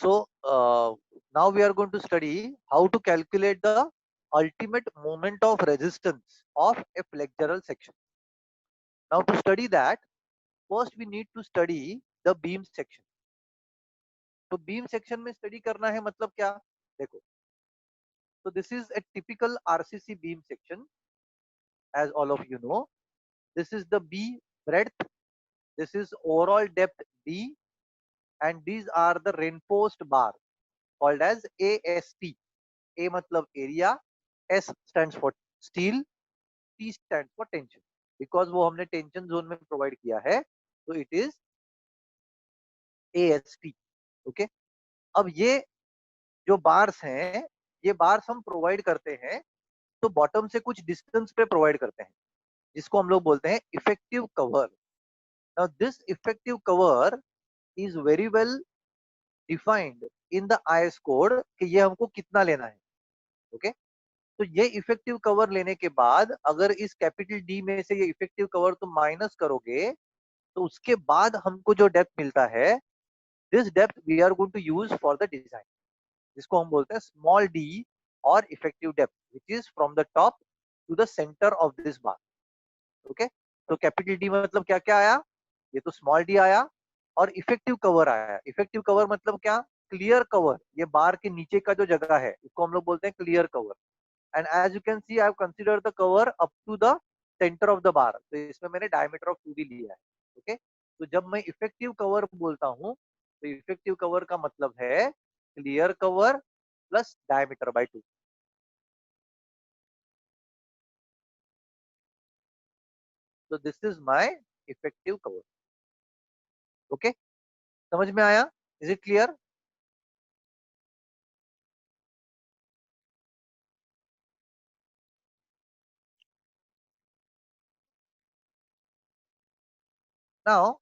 So now we are going to study how to calculate the ultimate moment of resistance of a flexural section. Now to study that, first we need to study the beam section. तो beam section में study करना है मतलब क्या? देखो, so this is a typical RCC beam section, as all of you know. This is the B breadth, this is overall depth D, and these are the reinforced bar called as AST. A मतलब area, S stands for steel, T stands for tension. Because वो हमने tension zone में provide किया है, तो it is AST. Okay, अब ये जो बार्स हैं, ये बार्स हम प्रोवाइड करते हैं तो बॉटम से कुछ डिस्टेंस पे प्रोवाइड करते हैं, जिसको हम लोग बोलते हैं effective cover. Now this effective cover is very well defined in the IS code कि ये हमको कितना लेना है. ओके, तो ये इफेक्टिव कवर लेने के बाद अगर इस कैपिटल डी में से ये इफेक्टिव कवर तुम माइनस करोगे, तो उसके बाद हमको जो डेप्थ मिलता है, this depth we are going to use for the design, जिसको हम बोलते हैं स्मॉल डी और effective depth, which is from the top to the centre of this bar. Okay, तो कैपिटल डी मतलब क्या क्या आया, ये तो स्मॉल डी आया और इफेक्टिव कवर आया. इफेक्टिव कवर मतलब क्या, क्लियर कवर. ये बार के नीचे का जो जगह है इसको हम लोग बोलते हैं clear cover. And as you can see I have considered the cover up to the centre of the bar, तो इसमें मैंने डायमीटर ऑफ 2d लिया है. ओके, तो जब मैं इफेक्टिव कवर बोलता हूं, तो इफेक्टिव कवर का मतलब है clear cover plus diameter by 2. तो this is my effective cover. Okay, समझ में आया? Is it clear? Now,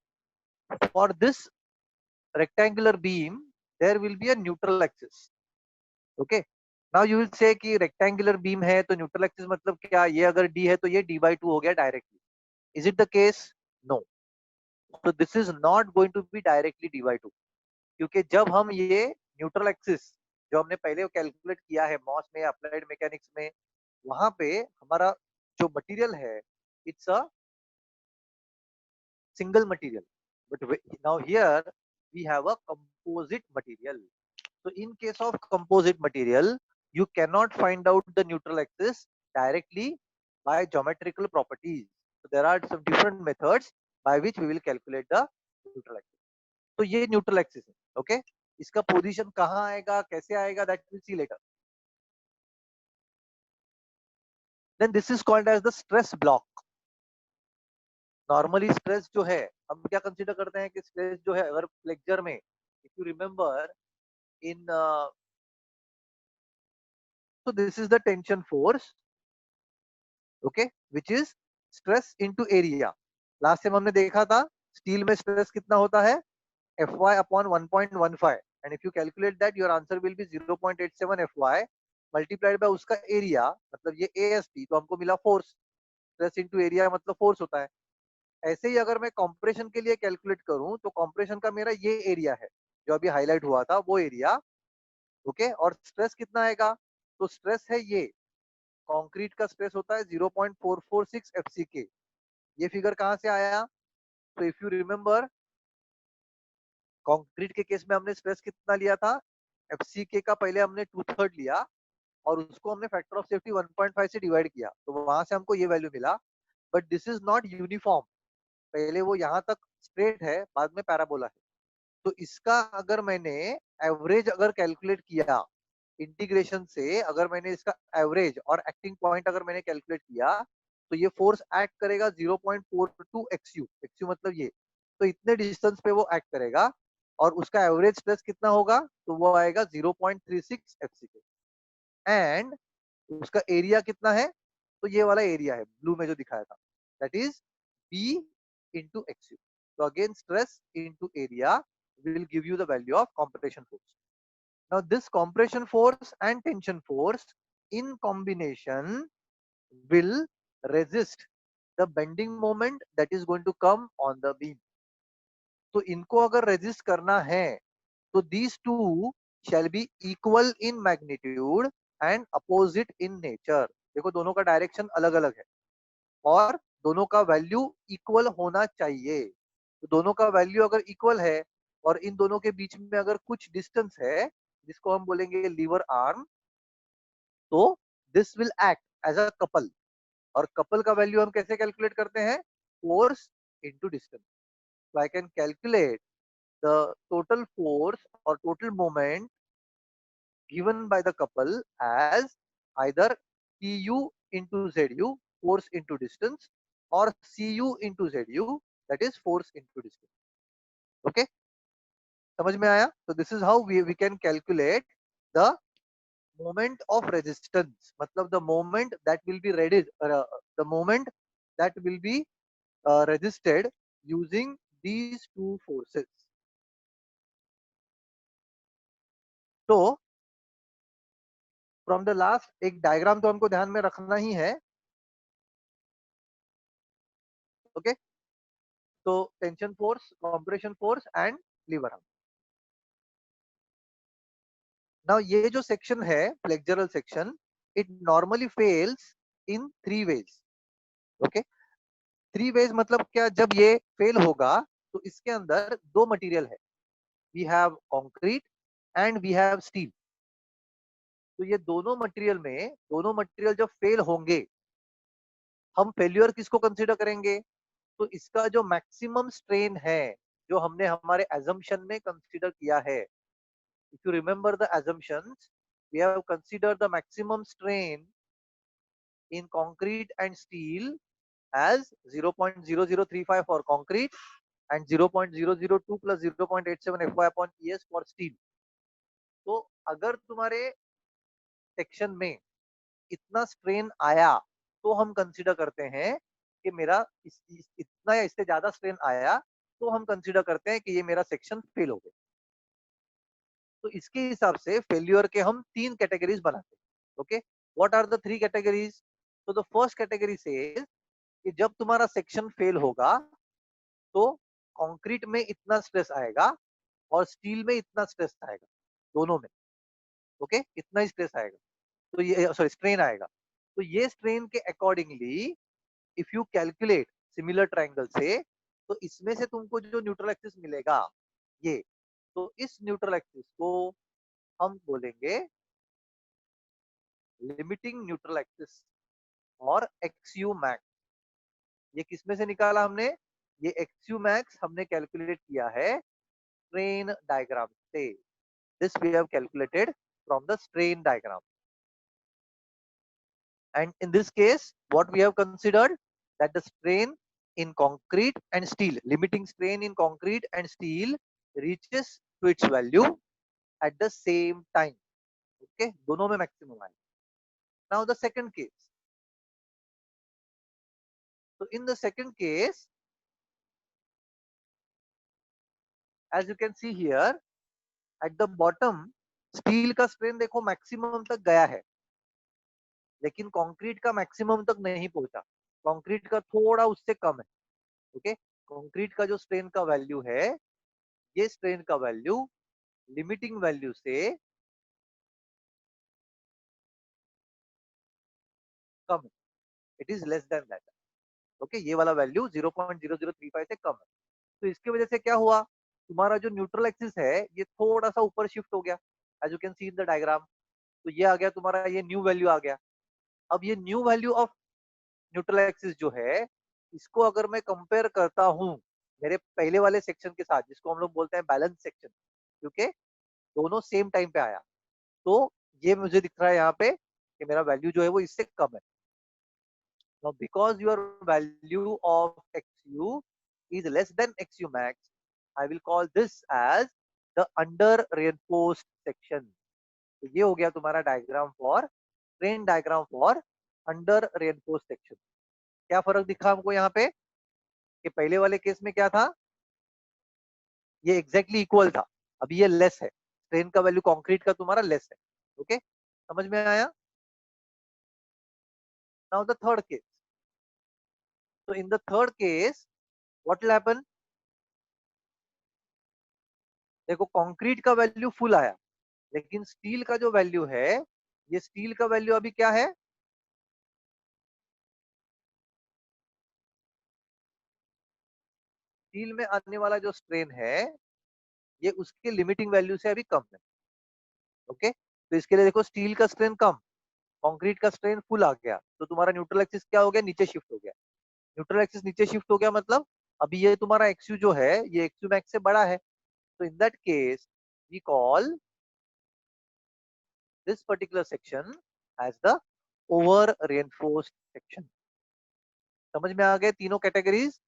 for this rectangular beam, there will be a neutral axis. Okay. Now you will say कि rectangular beam है तो neutral axis मतलब क्या? ये अगर d है तो ये d/2 हो गया directly. Is it the case? No. So this is not going to be directly d/2. क्योंकि जब हम ये neutral axis जो हमने पहले कैलकुलेट किया है मॉस में, अप्लाइड मैकेनिक्स में, वहां पे हमारा जो मटेरियल है, it's a single material. But now here we have a composite material. So in case of composite material, you cannot find out the neutral axis directly by geometrical properties. So there are some different methods by which we will calculate the neutral axis. तो ये neutral axis है. Okay, इसका position कहाँ आएगा, कैसे आएगा, that we'll see later. Then this is called as the stress block. Normally stress जो है, हम क्या कंसीडर करते हैं कि स्ट्रेस जो है अगर फ्लेक्चर में, if you remember in, so this is the tension force, okay, which is stress into area. Last time हमने देखा था स्टील में स्ट्रेस कितना होता है, Fy upon 1.15, and if you calculate that your answer will be 0.87 Fy multiplied by उसका area, मतलब ये AST, तो हमको मिला फोर्स. स्ट्रेस इंटू एरिया मतलब फोर्स होता है. ऐसे ही अगर मैं कंप्रेशन के लिए कैलकुलेट करूं, तो कंप्रेशन का मेरा ये एरिया है जो अभी हाईलाइट हुआ था, वो एरिया. ओके, और स्ट्रेस कितना आएगा, तो स्ट्रेस है ये, कंक्रीट का स्ट्रेस होता है 0.446 FCK. ये फिगर कहाँ से आया, तो इफ यू रिमेंबर कंक्रीट के केस में हमने स्ट्रेस कितना लिया था, FCK का पहले हमने 2/3 लिया और उसको हमने फैक्टर ऑफ सेफ्टी 1.5 से डिवाइड किया, तो वहां से हमको ये वैल्यू मिला. But this is not uniform. पहले वो यहाँ तक स्ट्रेट है, बाद में पैराबोला है. तो इसका अगर मैंने एवरेज अगर कैलकुलेट किया इंटीग्रेशन से, अगर मैंने इसका एवरेज और एक्टिंग पॉइंट अगर मैंने कैलकुलेट किया, तो ये फोर्स एक्ट करेगा 0.42 XU. XU मतलब ये, तो इतने डिस्टेंस पे वो एक्ट करेगा और उसका एवरेज स्ट्रेस कितना होगा, तो वो आएगा 0.36 FCK. एंड उसका एरिया कितना है, तो ये वाला एरिया है ब्लू में जो दिखाया था, that is B into XU. So again stress into area will give you the value of compression force. Now this compression force and tension force in combination will resist the bending moment that is going to come on the beam. तो इनको अगर resist करना है, तो these two shall be equal in magnitude and opposite in nature. देखो दोनों का direction अलग अलग है और दोनों का वैल्यू इक्वल होना चाहिए। तो दोनों का वैल्यू अगर इक्वल है और इन दोनों के बीच में अगर कुछ डिस्टेंस है जिसको हम बोलेंगे लीवर आर्म, तो this will act as a couple. और कपल का वैल्यू हम कैसे कैलकुलेट करते हैं? Force into distance. So I can calculate the total force or total moment given by the couple as either Pu into Zu, force into distance, or Cu into Zu, that is force into distance. Okay, समझ में आया? So this is how we can calculate the moment of resistance, मतलब the moment that will be ready, the moment that will be resisted using these two forces. तो from the last एक diagram तो हमको ध्यान में रखना ही है। ओके, तो tension force, compression force and lever arm. Now ये जो सेक्शन है flexural section, it normally fails in three ways. Okay, three ways मतलब क्या? जब ये फेल होगा तो इसके अंदर दो मटेरियल है, we have concrete and we have steel. तो ये दोनों मटेरियल जब फेल होंगे, हम फेल्यूर किसको कंसीडर करेंगे? तो इसका जो मैक्सिमम स्ट्रेन है, जो हमने हमारे एजम्पशन में कंसीडर किया है, if you remember the assumptions, we have considered the maximum strain in concrete and steel as 0.0035 for concrete and 0.002 plus 0.87 Fy upon ES for steel. तो अगर तुम्हारे सेक्शन में इतना स्ट्रेन आया तो हम कंसीडर करते हैं कि मेरा इतना या इससे ज्यादा स्ट्रेन आया तो हम कंसीडर करते हैं कि ये मेरा सेक्शन फेल हो गया। तो इसके हिसाब से फेल्यूर के हम तीन कैटेगरीज बनाते हैं। Okay, what are the three categories? तो द फर्स्ट कैटेगरी से कि जब तुम्हारा सेक्शन फेल होगा तो कंक्रीट में इतना स्ट्रेस आएगा और स्टील में इतना स्ट्रेस आएगा, दोनों में। ओके, इतना ही स्ट्रेस आएगा, तो ये सॉरी स्ट्रेन आएगा। तो ये स्ट्रेन के accordingly if you calculate similar triangle से, तो इसमें से तुमको जो न्यूट्रल एक्सिस मिलेगा ये, तो इस न्यूट्रल एक्सिस को हम बोलेंगे लिमिटिंग न्यूट्रल एक्सिस और एक्सयू मैक्स। ये किसमें से निकाला हमने? ये एक्सयू मैक्स हमने कैलकुलेट किया है स्ट्रेन डायग्राम से। This we have calculated from the strain diagram. And in this case, what we have considered that the strain in concrete and steel, limiting strain in concrete and steel reaches to its value at the same time. Okay, दोनों में maximum है. Now the second case. So in the second case, as you can see here, at the bottom, steel का strain देखो maximum तक गया है, लेकिन concrete का मैक्सिमम तक नहीं पहुंचा, कंक्रीट का थोड़ा उससे कम है। ओके, कंक्रीट का जो स्ट्रेन का वैल्यू है, ये स्ट्रेन का वैल्यू लिमिटिंग वैल्यू से कम है, it is less than that. Okay, ये वाला वैल्यू 0.0035 से कम है। तो इसकी वजह से क्या हुआ? तुम्हारा जो न्यूट्रल एक्सिस है ये थोड़ा सा ऊपर शिफ्ट हो गया, as you can see in the diagram. तो ये आ गया तुम्हारा, ये न्यू वैल्यू आ गया। अब ये new value of neutral axis जो है, इसको अगर मैं कंपेयर करता हूँ मेरे पहले वाले सेक्शन के साथ, जिसको हम लोग बोलते हैं बैलेंस सेक्शन, क्योंकि दोनों सेम टाइम पे आया, तो ये मुझे दिख रहा है यहाँ पे कि मेरा वैल्यू जो है वो इससे कम है। Now, because your value of xu is less than xu max, I will call this as the under reinforced section. तो ये हो गया तुम्हारा diagram for train diagram for under reinforced section. क्या फर्क दिखा हमको यहाँ पे कि पहले वाले केस में क्या था, ये एग्जैक्टली इक्वल था, अभी ये लेस है, ट्रेन का वैल्यू कंक्रीट का तुम्हारा लेस है। ओके, समझ में आया? Now the third case. So in the third case, what will happen? देखो कंक्रीट का वैल्यू फुल आया, लेकिन स्टील का जो वैल्यू है, ये स्टील का वैल्यू अभी क्या है, स्टील में आने वाला जो स्ट्रेन है ये उसके लिमिटिंग वैल्यू से अभी कम है। ओके, तो इसके लिए देखो स्टील का स्ट्रेन कम, कंक्रीट का स्ट्रेन फुल आ गया, तो तुम्हारा न्यूट्रल एक्सिस क्या हो गया, नीचे शिफ्ट हो गया। न्यूट्रल एक्सिस नीचे शिफ्ट हो गया मतलब अभी ये तुम्हारा एक्सयू जो है ये एक्सयू मैक्स से बड़ा है, तो in that case we call this particular section as the over reinforced section. समझ में आ गए तीनों कैटेगरीज।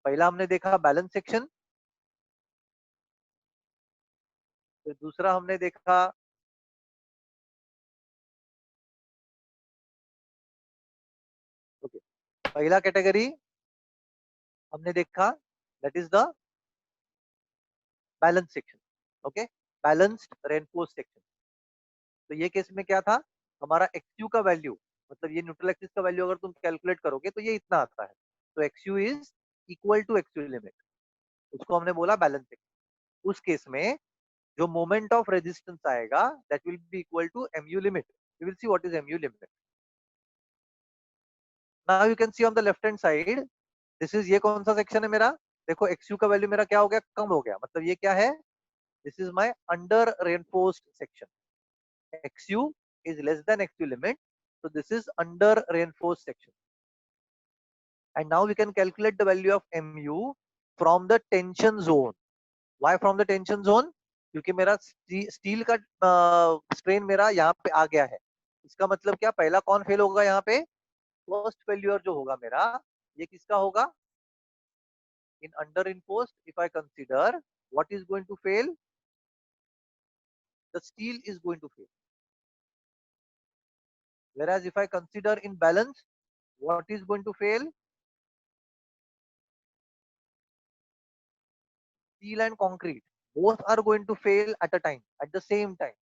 पहला हमने देखा बैलेंस सेक्शन, फिर दूसरा हमने देखा ओके, पहला कैटेगरी हमने देखा that is the balance section. Okay, balanced reinforced section. तो ये केस में क्या था, हमारा एक्सयू का वैल्यू, मतलब ये न्यूट्रल एक्सिस का वैल्यू अगर तुम कैलकुलेट करोगे तो ये इतना आता है, तो x u is equal to x u limit, उसको हमने बोला बैलेंस सेक्शन। उस केस में जो मोमेंट ऑफ रेजिस्टेंस आएगा that will be equal to M u limit. We will see what is M u limit. Now you can see on the left hand side, this is, ये कौन सा section है मेरा, देखो एक्सयू का वैल्यू मेरा क्या हो गया, कम हो गया, मतलब ये क्या है, this is my under reinforced section. XU is less than XU limit, so this is under reinforced section. And now we can calculate the value of MU from the tension zone. Why from the tension zone? क्योंकि मेरा steel का strain मेरा यहाँ पे आ गया है, इसका मतलब क्या, पहला कौन फेल होगा यहाँ पे, फर्स्ट फेल्यूर जो होगा मेरा ये किसका होगा, in under reinforced if I consider what is going to fail, the steel is going to fail, whereas if I consider in balance what is going to fail, steel and concrete both are going to fail at a time, at the same time.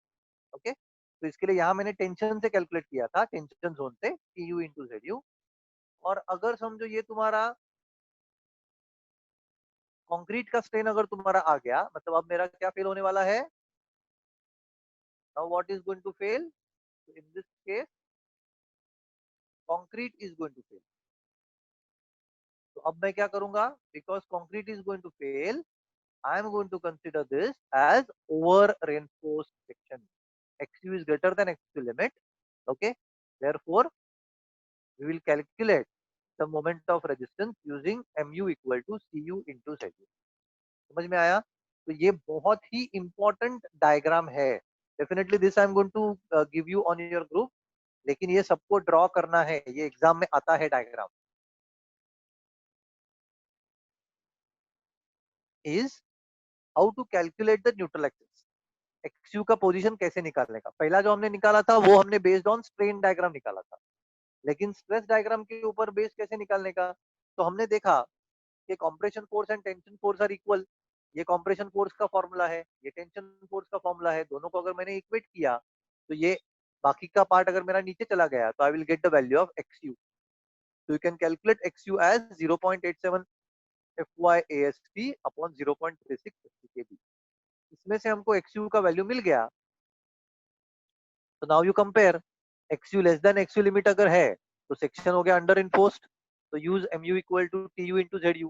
Okay, तो इसके लिए यहाँ मैंने tension से calculate किया था, tension zone से TU into ZU। और अगर समझो ये तुम्हारा कंक्रीट का स्ट्रेन अगर तुम्हारा आ गया, मतलब अब मेरा क्या फेल होने वाला है, now what is going to fail, in this case concrete is going to fail. तो अब मैं क्या करूंगा, because concrete is going to fail, I am going to consider this as over reinforced section. XU is greater than XU limit. Okay. Therefore, we will calculate the moment of resistance using MU equal to CU into ZU. समझ में आया, तो ये बहुत ही important diagram है। Definitely this I am going to give you on your group, लेकिन ये सबको ड्रॉ करना है, ये एग्जाम में आता है diagram. Is how to calculate the neutral axis, x u का पोजीशन कैसे निकालने का। पहला जो हमने निकाला था वो हमने बेस्ड ऑन स्ट्रेन डायग्राम निकाला था, लेकिन स्ट्रेस डायग्राम के ऊपर बेस कैसे निकालने का, तो हमने देखा कि compression force and tension force are equal. ये कंप्रेशन फोर्स का फॉर्मूला है, ये टेंशन फोर्स का फॉर्मूला है, दोनों को अगर मैंने इक्वेट किया तो ये बाकी का पार्ट अगर मेरा नीचे चला गया तो I will get the value of x u. तो you can calculate x u as 0.87 FY upon 0.36 FCKB। इसमें से हमको एक्सयू का वैल्यू मिल गया, तो now you compare, x u less than x u limit अगर है तो सेक्शन हो गया अंडर इनफोर्स्ड, तो use M u equal to T u into Z u.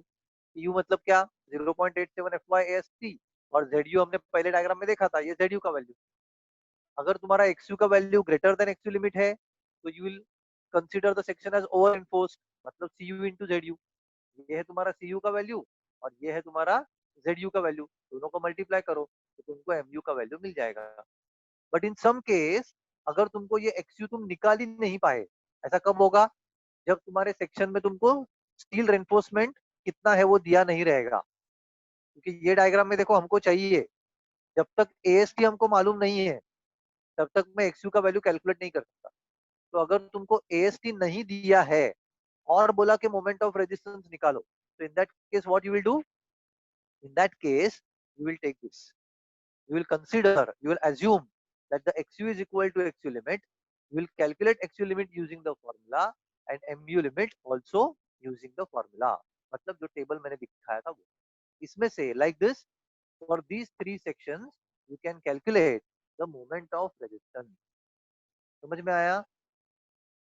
T u मतलब क्या, 0.87 FY और जेडयू हमने पहले डायग्राम में देखा था, ये जेडयू का वैल्यू। अगर तुम्हारा एक्सयू का value greater than x u limit है तो you will consider the section as over reinforced, मतलब सीयू इंटू जेडयू। ये है तुम्हारा सीयू का वैल्यू और ये है तुम्हारा जेडयू का वैल्यू, दोनों को मल्टीप्लाई करो तो तुमको एमयू का वैल्यू मिल जाएगा। बट इन सम केस अगर तुमको ये एक्सयू तुम निकाल ही नहीं पाए, ऐसा कब होगा, जब तुम्हारे सेक्शन में तुमको स्टील रेनफोर्समेंट कितना है वो दिया नहीं रहेगा। क्योंकि ये डायग्राम में देखो हमको चाहिए, जब तक एएसटी हमको मालूम नहीं है तब तक मैं एक्सयू का वैल्यू कैलकुलेट नहीं कर सकता। तो अगर तुमको एएसटी नहीं दिया है और बोला कि मोमेंट ऑफ रेजिस्टेंस निकालो, तो in that case what you will do, in that case you will take this, you will consider, you will assume that the XU is equal to XU limit. You will calculate XU limit using the formula and MU limit also using the formula. मतलब जो table मैंने दिखाया था वो, इसमें से like this, for these three sections you can calculate the moment of resistance. समझ में आया?